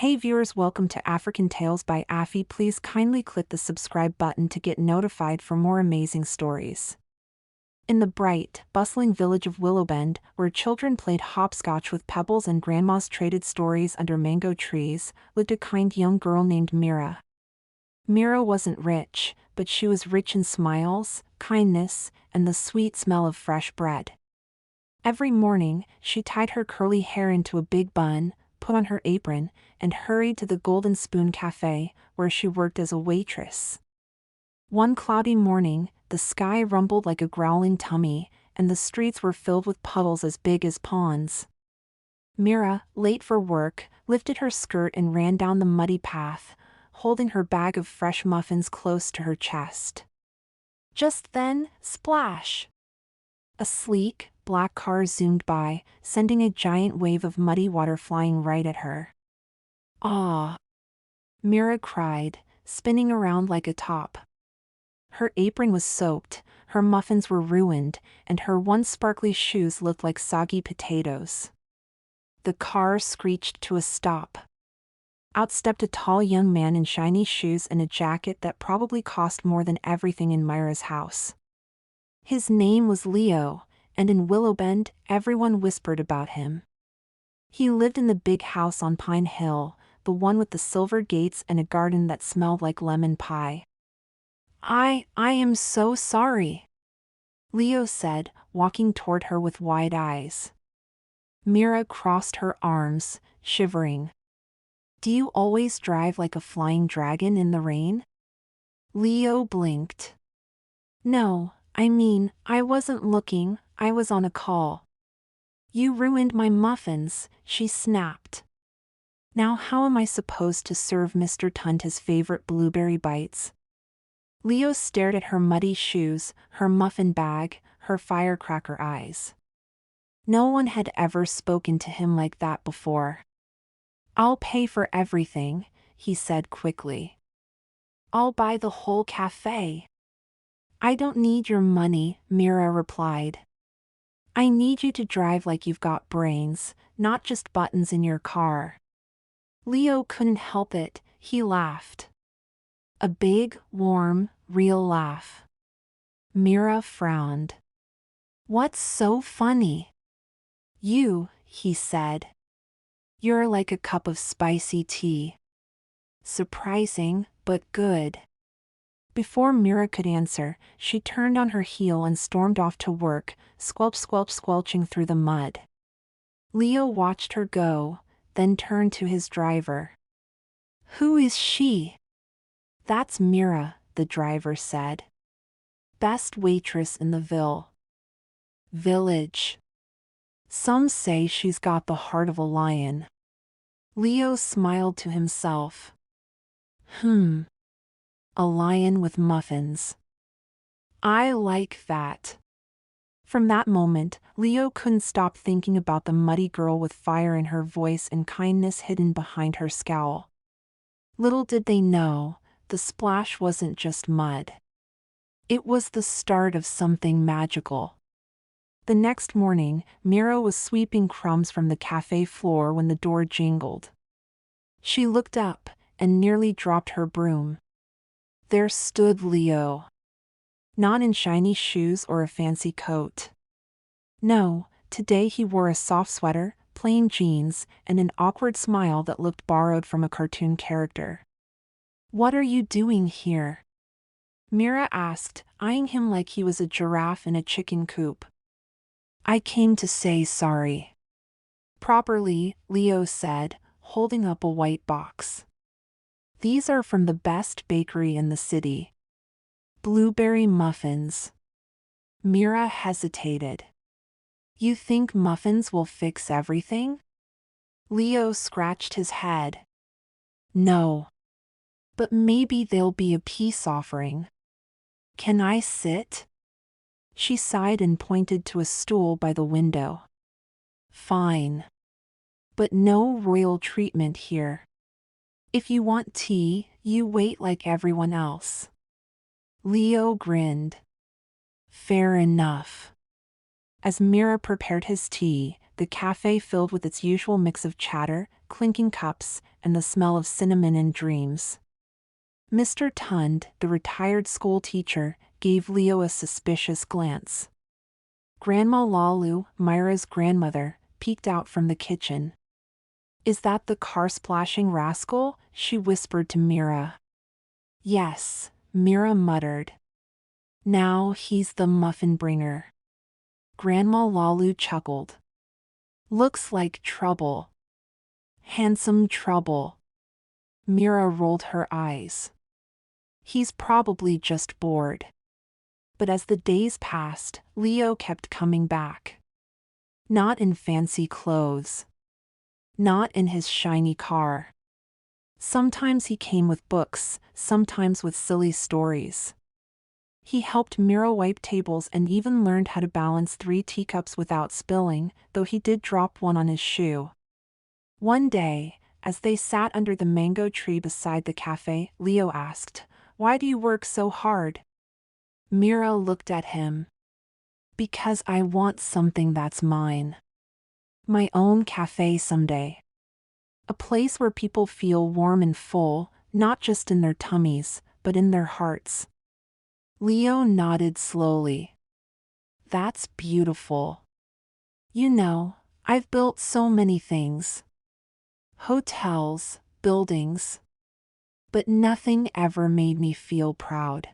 Hey viewers, welcome to African Tales by Afi. Please kindly click the subscribe button to get notified for more amazing stories. In the bright, bustling village of Willowbend, where children played hopscotch with pebbles and grandmas traded stories under mango trees, lived a kind young girl named Mira. Mira wasn't rich, but she was rich in smiles, kindness, and the sweet smell of fresh bread. Every morning, she tied her curly hair into a big bun, put on her apron, and hurried to the Golden Spoon Cafe, where she worked as a waitress. One cloudy morning, the sky rumbled like a growling tummy, and the streets were filled with puddles as big as ponds. Mira, late for work, lifted her skirt and ran down the muddy path, holding her bag of fresh muffins close to her chest. Just then, splash! A sleek, black car zoomed by, sending a giant wave of muddy water flying right at her. "Ah!" Mira cried, spinning around like a top. Her apron was soaked, her muffins were ruined, and her once sparkly shoes looked like soggy potatoes. The car screeched to a stop. Out stepped a tall young man in shiny shoes and a jacket that probably cost more than everything in Mira's house. His name was Leo, and in Willowbend, everyone whispered about him. He lived in the big house on Pine Hill, the one with the silver gates and a garden that smelled like lemon pie. I am so sorry," Leo said, walking toward her with wide eyes. Mira crossed her arms, shivering. "Do you always drive like a flying dragon in the rain?" Leo blinked. "No, I wasn't looking, I was on a call." "You ruined my muffins," she snapped. "Now how am I supposed to serve Mr. Tunt his favorite blueberry bites?" Leo stared at her muddy shoes, her muffin bag, her firecracker eyes. No one had ever spoken to him like that before. "I'll pay for everything," he said quickly. "I'll buy the whole cafe." "I don't need your money," Mira replied. "I need you to drive like you've got brains, not just buttons in your car." Leo couldn't help it, he laughed. A big, warm, real laugh. Mira frowned. "What's so funny?" "You," he said. "You're like a cup of spicy tea. Surprising, but good." Before Mira could answer, she turned on her heel and stormed off to work, squelch squelch squelching through the mud. Leo watched her go, then turned to his driver. "Who is she?" "That's Mira," the driver said. "Best waitress in the village. Some say she's got the heart of a lion." Leo smiled to himself. A lion with muffins. I like that." From that moment, Leo couldn't stop thinking about the muddy girl with fire in her voice and kindness hidden behind her scowl. Little did they know, the splash wasn't just mud. It was the start of something magical. The next morning, Mira was sweeping crumbs from the cafe floor when the door jingled. She looked up, and nearly dropped her broom. There stood Leo. Not in shiny shoes or a fancy coat. No, today he wore a soft sweater, plain jeans, and an awkward smile that looked borrowed from a cartoon character. "What are you doing here?" Mira asked, eyeing him like he was a giraffe in a chicken coop. "I came to say sorry." "Properly," Leo said, holding up a white box. "These are from the best bakery in the city. Blueberry muffins." Mira hesitated. "You think muffins will fix everything?" Leo scratched his head. "No. But maybe they'll be a peace offering." "Can I sit?" She sighed and pointed to a stool by the window. "Fine. But no royal treatment here. If you want tea, you wait like everyone else." Leo grinned. "Fair enough." As Mira prepared his tea, the cafe filled with its usual mix of chatter, clinking cups, and the smell of cinnamon in dreams. Mr. Tund, the retired school teacher, gave Leo a suspicious glance. Grandma Lalu, Myra's grandmother, peeked out from the kitchen. "Is that the car-splashing rascal?" she whispered to Myra. "Yes," Myra muttered. "Now he's the muffin bringer." Grandma Lalu chuckled. "Looks like trouble. Handsome trouble." Myra rolled her eyes. "He's probably just bored." But as the days passed, Leo kept coming back. Not in fancy clothes. Not in his shiny car. Sometimes he came with books, sometimes with silly stories. He helped Myra wipe tables and even learned how to balance 3 teacups without spilling, though he did drop one on his shoe. One day, as they sat under the mango tree beside the cafe, Leo asked, "Why do you work so hard?" Myra looked at him. "Because I want something that's mine. My own cafe someday. A place where people feel warm and full, not just in their tummies, but in their hearts." Leo nodded slowly. "That's beautiful. You know, I've built so many things. Hotels, buildings. But nothing ever made me feel proud.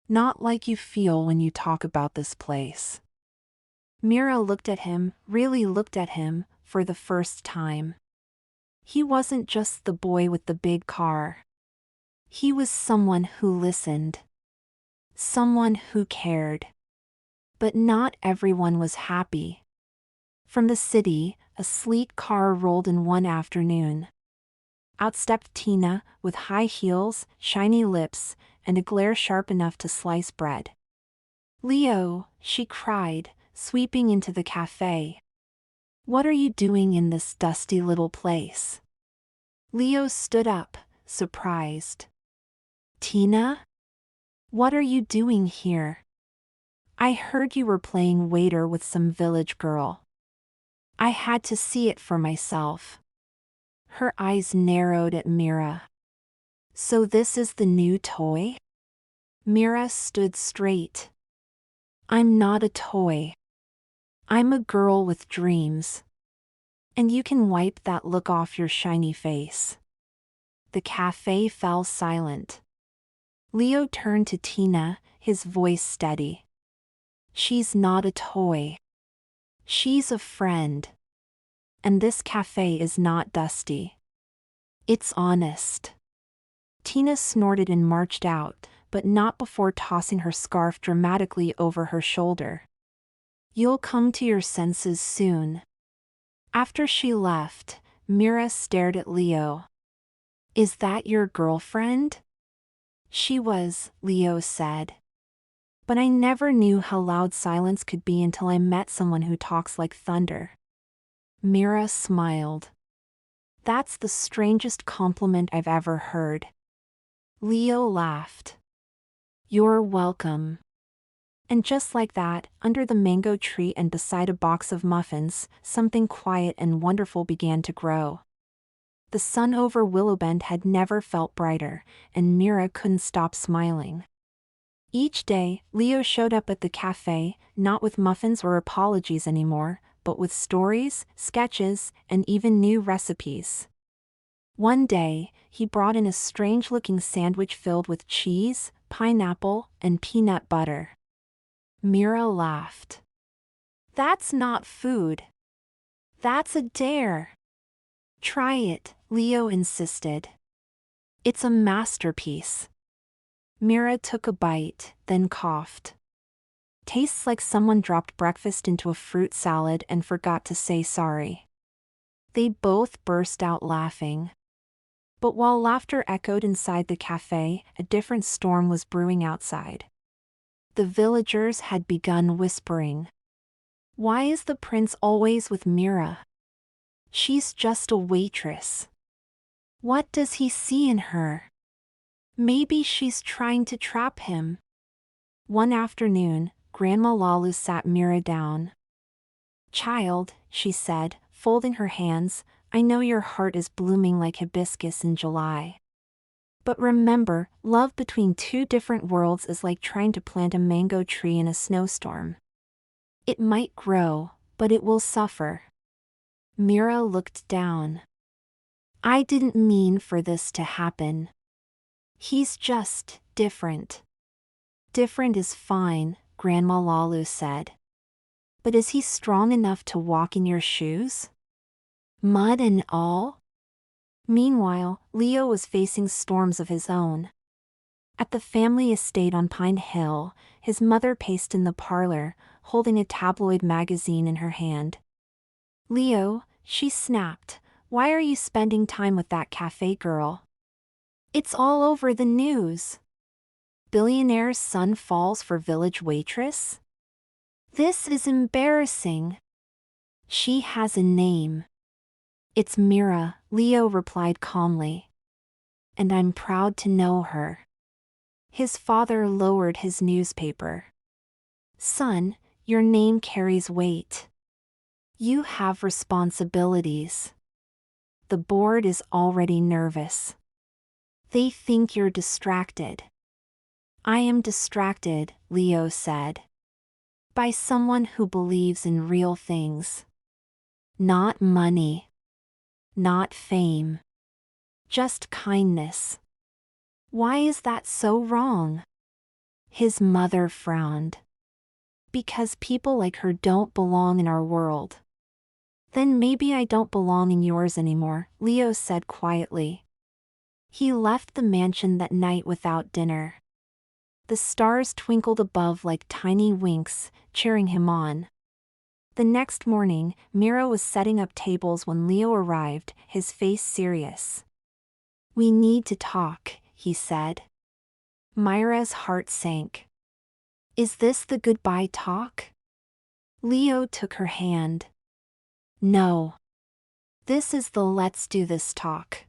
Not like you feel when you talk about this place." Myra looked at him, really looked at him, for the first time. He wasn't just the boy with the big car. He was someone who listened. Someone who cared. But not everyone was happy. From the city, a sleek car rolled in one afternoon. Out stepped Tina, with high heels, shiny lips, and a glare sharp enough to slice bread. "Leo," she cried, sweeping into the cafe. "What are you doing in this dusty little place?" Leo stood up, surprised. "Tina? What are you doing here? I heard you were playing waiter with some village girl. I had to see it for myself." Her eyes narrowed at Myra. "So this is the new toy?" Myra stood straight. "I'm not a toy. I'm a girl with dreams. And you can wipe that look off your shiny face." The cafe fell silent. Leo turned to Tina, his voice steady. "She's not a toy. She's a friend. And this cafe is not dusty. It's honest." Tina snorted and marched out, but not before tossing her scarf dramatically over her shoulder. "You'll come to your senses soon." After she left, Myra stared at Leo. "Is that your girlfriend?" "She was," Leo said. "But I never knew how loud silence could be until I met someone who talks like thunder." Myra smiled. "That's the strangest compliment I've ever heard." Leo laughed. "You're welcome." And just like that, under the mango tree and beside a box of muffins, something quiet and wonderful began to grow. The sun over Willowbend had never felt brighter, and Myra couldn't stop smiling. Each day, Leo showed up at the cafe, not with muffins or apologies anymore, but with stories, sketches, and even new recipes. One day, he brought in a strange-looking sandwich filled with cheese, pineapple, and peanut butter. Myra laughed. "That's not food. That's a dare." "Try it," Leo insisted. "It's a masterpiece." Myra took a bite, then coughed. "Tastes like someone dropped breakfast into a fruit salad and forgot to say sorry." They both burst out laughing. But while laughter echoed inside the cafe, a different storm was brewing outside. The villagers had begun whispering. "Why is the prince always with Myra? She's just a waitress. What does he see in her? Maybe she's trying to trap him." One afternoon, Grandma Lalu sat Myra down. "Child," she said, folding her hands, I know your heart is blooming like hibiscus in July. But remember, love between two different worlds is like trying to plant a mango tree in a snowstorm. It might grow, but it will suffer. Mira looked down. I didn't mean for this to happen. He's just different. Different is fine, Grandma Lalu said. But is he strong enough to walk in your shoes? Mud and all? Meanwhile, Leo was facing storms of his own. At the family estate on Pine Hill, his mother paced in the parlor, holding a tabloid magazine in her hand. Leo, she snapped, why are you spending time with that cafe girl? It's all over the news. Billionaire's son falls for village waitress? This is embarrassing. She has a name. It's Mira, Leo replied calmly. And I'm proud to know her. His father lowered his newspaper. Son, your name carries weight. You have responsibilities. The board is already nervous. They think you're distracted. I am distracted, Leo said. By someone who believes in real things. Not money. Not fame. Just kindness. Why is that so wrong? His mother frowned. Because people like her don't belong in our world. Then maybe I don't belong in yours anymore, Leo said quietly. He left the mansion that night without dinner. The stars twinkled above like tiny winks, cheering him on. The next morning, Mira was setting up tables when Leo arrived, his face serious. We need to talk, he said. Myra's heart sank. Is this the goodbye talk? Leo took her hand. No. This is the let's do this talk.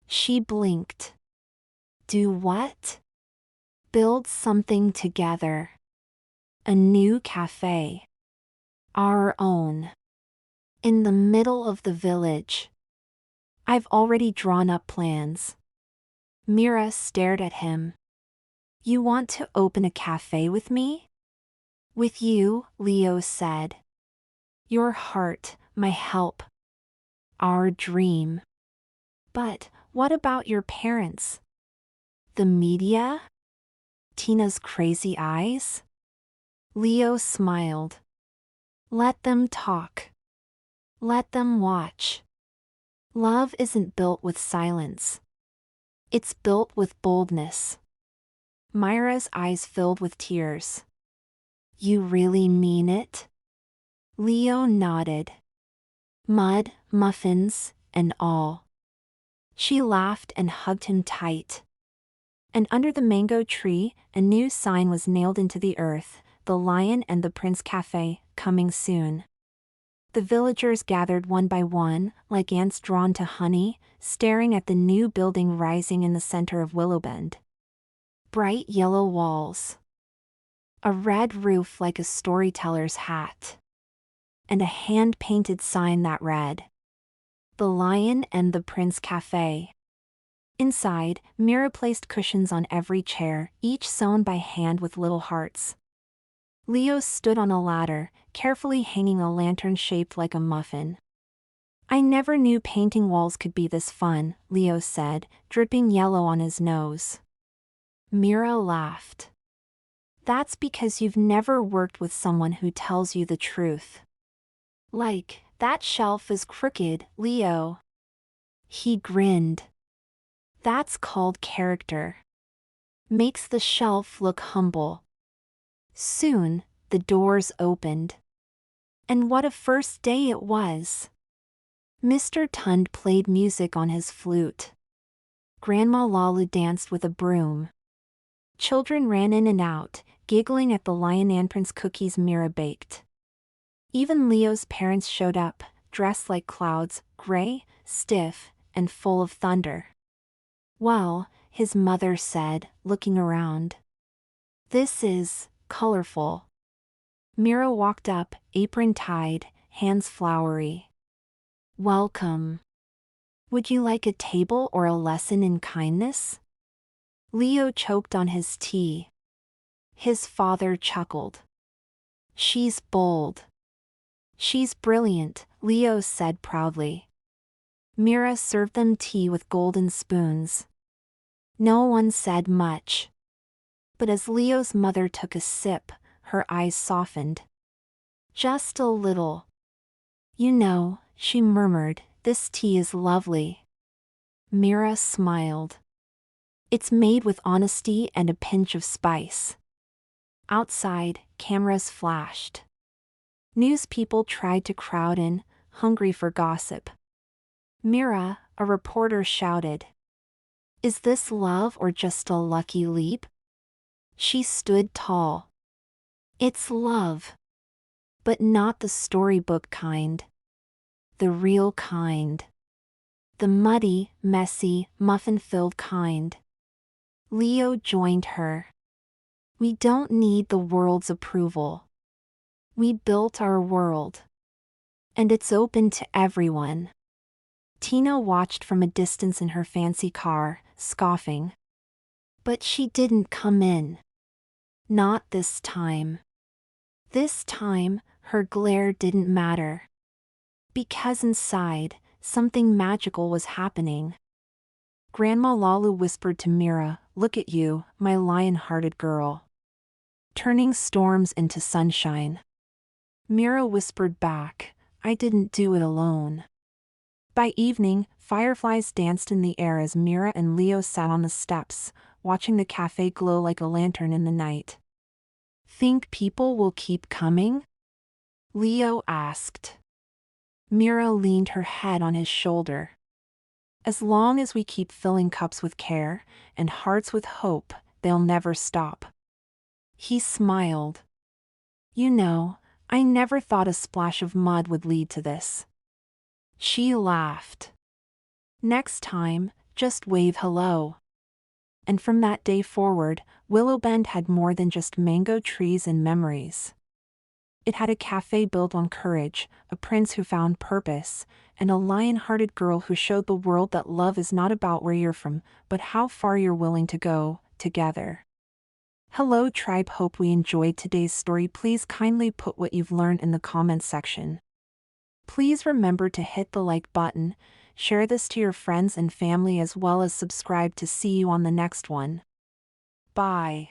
She blinked. Do what? Build something together. A new cafe. Our own. In the middle of the village. I've already drawn up plans. Mira stared at him. You want to open a cafe with me? With you, Leo said. Your heart, my help. Our dream. But what about your parents? The media? Tina's crazy eyes? Leo smiled. Let them talk. Let them watch. Love isn't built with silence. It's built with boldness. Myra's eyes filled with tears. You really mean it? Leo nodded. Mud, muffins, and all. She laughed and hugged him tight. And under the mango tree, a new sign was nailed into the earth, the Lion and the Prince Cafe, coming soon. The villagers gathered one by one, like ants drawn to honey, staring at the new building rising in the center of Willowbend. Bright yellow walls. A red roof like a storyteller's hat. And a hand-painted sign that read, The Lion and the Prince Cafe. Inside, Mira placed cushions on every chair, each sewn by hand with little hearts. Leo stood on a ladder, carefully hanging a lantern shaped like a muffin. I never knew painting walls could be this fun, Leo said, dripping yellow on his nose. Mira laughed. That's because you've never worked with someone who tells you the truth. Like, that shelf is crooked, Leo. He grinned. That's called character. Makes the shelf look humble. Soon, the doors opened. And what a first day it was. Mr. Tund played music on his flute. Grandma Lalu danced with a broom. Children ran in and out, giggling at the Lion and Prince cookies Mira baked. Even Leo's parents showed up, dressed like clouds, gray, stiff, and full of thunder. Well, his mother said, looking around. This is colorful. Mira walked up, apron tied, hands flowery. Welcome. Would you like a table or a lesson in kindness? Leo choked on his tea. His father chuckled. She's bold. She's brilliant, Leo said proudly. Mira served them tea with golden spoons. No one said much. But as Leo's mother took a sip, her eyes softened. Just a little. You know, she murmured, this tea is lovely. Mira smiled. It's made with honesty and a pinch of spice. Outside, cameras flashed. News people tried to crowd in, hungry for gossip. Mira, a reporter, shouted. Is this love or just a lucky leap? She stood tall. It's love. But not the storybook kind. The real kind. The muddy, messy, muffin-filled kind. Leo joined her. We don't need the world's approval. We built our world. And it's open to everyone. Tina watched from a distance in her fancy car, scoffing. But she didn't come in. Not this time. This time, her glare didn't matter. Because inside, something magical was happening. Grandma Lalu whispered to Mira, look at you, my lion-hearted girl. Turning storms into sunshine. Mira whispered back, I didn't do it alone. By evening, fireflies danced in the air as Mira and Leo sat on the steps, watching the cafe glow like a lantern in the night. Think people will keep coming? Leo asked. Mira leaned her head on his shoulder. As long as we keep filling cups with care, and hearts with hope, they'll never stop. He smiled. You know, I never thought a splash of mud would lead to this. She laughed. Next time, just wave hello. And from that day forward, Willowbend had more than just mango trees and memories. It had a cafe built on courage, a prince who found purpose, and a lion-hearted girl who showed the world that love is not about where you're from, but how far you're willing to go, together. Hello tribe, hope we enjoyed today's story. Please kindly put what you've learned in the comments section. Please remember to hit the like button, share this to your friends and family as well as subscribe to see you on the next one. Bye.